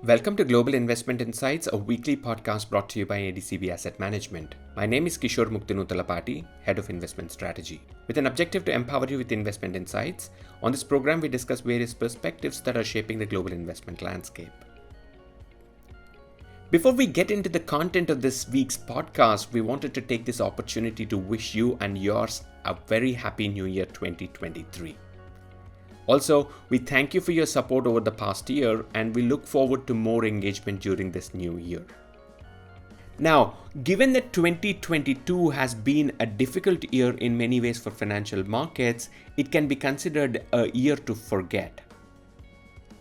Welcome to Global Investment Insights, a weekly podcast brought to you by ADCB Asset Management. My name is Kishore Muktinutalapati, Head of Investment Strategy. With an objective to empower you with investment insights, on this program we discuss various perspectives that are shaping the global investment landscape. Before we get into the content of this week's podcast, we wanted to take this opportunity to wish you and yours a very happy New Year 2023. Also, we thank you for your support over the past year and we look forward to more engagement during this new year. Now, given that 2022 has been a difficult year in many ways for financial markets, it can be considered a year to forget.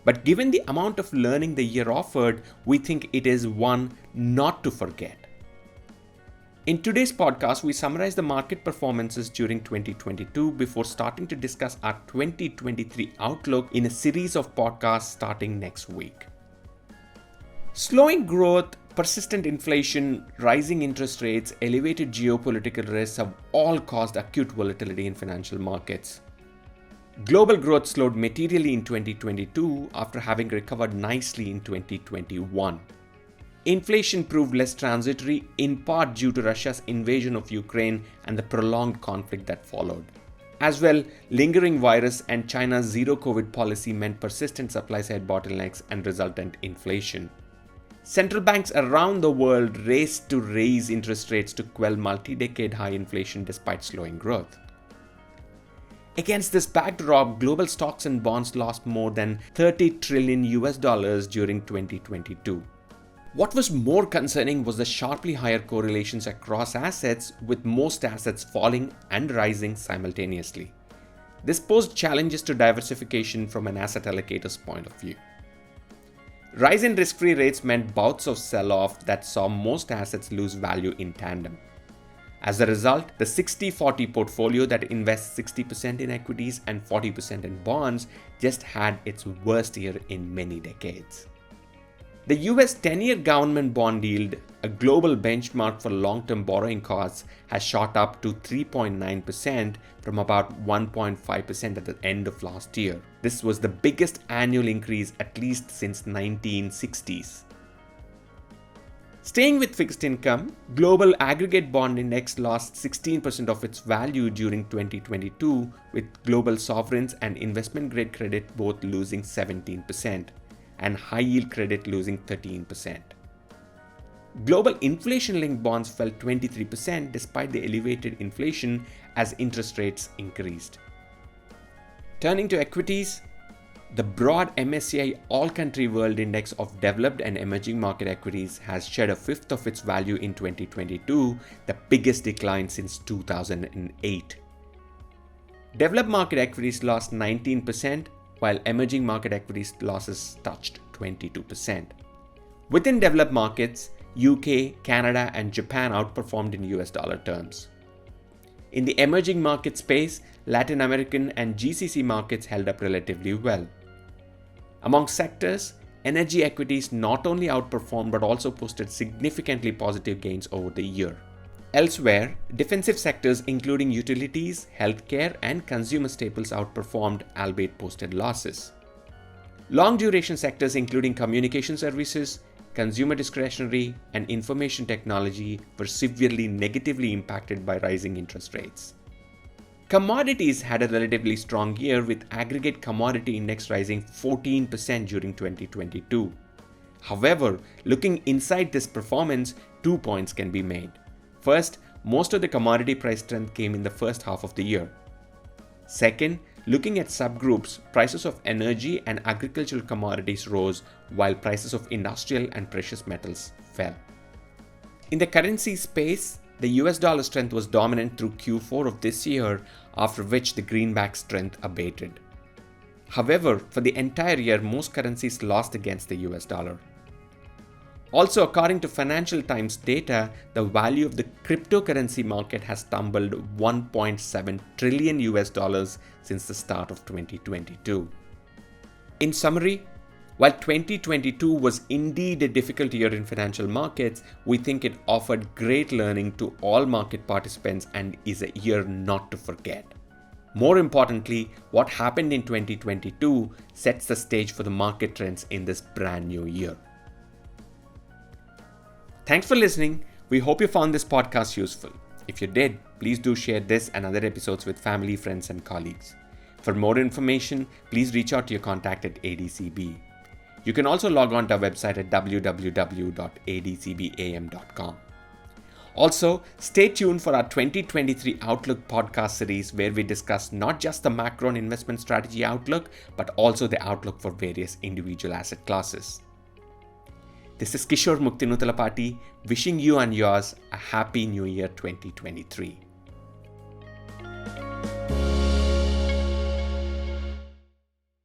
But given the amount of learning the year offered, we think it is one not to forget. In today's podcast, we summarize the market performances during 2022 before starting to discuss our 2023 outlook in a series of podcasts starting next week. Slowing growth, persistent inflation, rising interest rates, elevated geopolitical risks have all caused acute volatility in financial markets. Global growth slowed materially in 2022 after having recovered nicely in 2021. Inflation proved less transitory, in part due to Russia's invasion of Ukraine and the prolonged conflict that followed. As well, lingering virus and China's zero-COVID policy meant persistent supply-side bottlenecks and resultant inflation. Central banks around the world raced to raise interest rates to quell multi-decade high inflation despite slowing growth. Against this backdrop, global stocks and bonds lost more than $30 trillion during 2022. What was more concerning was the sharply higher correlations across assets, with most assets falling and rising simultaneously. This posed challenges to diversification from an asset allocator's point of view. Rise in risk-free rates meant bouts of sell-off that saw most assets lose value in tandem. As a result, the 60-40 portfolio that invests 60% in equities and 40% in bonds just had its worst year in many decades. The US 10-year government bond yield, a global benchmark for long-term borrowing costs, has shot up to 3.9% from about 1.5% at the end of last year. This was the biggest annual increase at least since 1960s. Staying with fixed income, global aggregate bond index lost 16% of its value during 2022, with global sovereigns and investment-grade credit both losing 17%. And high-yield credit losing 13%. Global inflation-linked bonds fell 23% despite the elevated inflation as interest rates increased. Turning to equities, the broad MSCI All-Country World Index of developed and emerging market equities has shed a fifth of its value in 2022, the biggest decline since 2008. Developed market equities lost 19%, while emerging market equities losses touched 22%. Within developed markets, UK, Canada, and Japan outperformed in US dollar terms. In the emerging market space, Latin American and GCC markets held up relatively well. Among sectors, energy equities not only outperformed but also posted significantly positive gains over the year. Elsewhere, defensive sectors including utilities, healthcare, and consumer staples outperformed, albeit posted losses. Long-duration sectors including communication services, consumer discretionary, and information technology were severely negatively impacted by rising interest rates. Commodities had a relatively strong year, with aggregate commodity index rising 14% during 2022. However, looking inside this performance, 2 points can be made. First, most of the commodity price strength came in the first half of the year. Second, looking at subgroups, prices of energy and agricultural commodities rose while prices of industrial and precious metals fell. In the currency space, the US dollar strength was dominant through Q4 of this year, after which the greenback strength abated. However, for the entire year, most currencies lost against the US dollar. Also, according to Financial Times data, the value of the cryptocurrency market has tumbled $1.7 trillion since the start of 2022. In summary, while 2022 was indeed a difficult year in financial markets, we think it offered great learning to all market participants and is a year not to forget. More importantly, what happened in 2022 sets the stage for the market trends in this brand new year. Thanks for listening. We hope you found this podcast useful. If you did, please do share this and other episodes with family, friends, and colleagues. For more information, please reach out to your contact at ADCB. You can also log on to our website at www.adcbam.com. Also, stay tuned for our 2023 Outlook podcast series where we discuss not just the macro and investment strategy outlook, but also the outlook for various individual asset classes. This is Kishore Muktinutalapati wishing you and yours a happy new year 2023.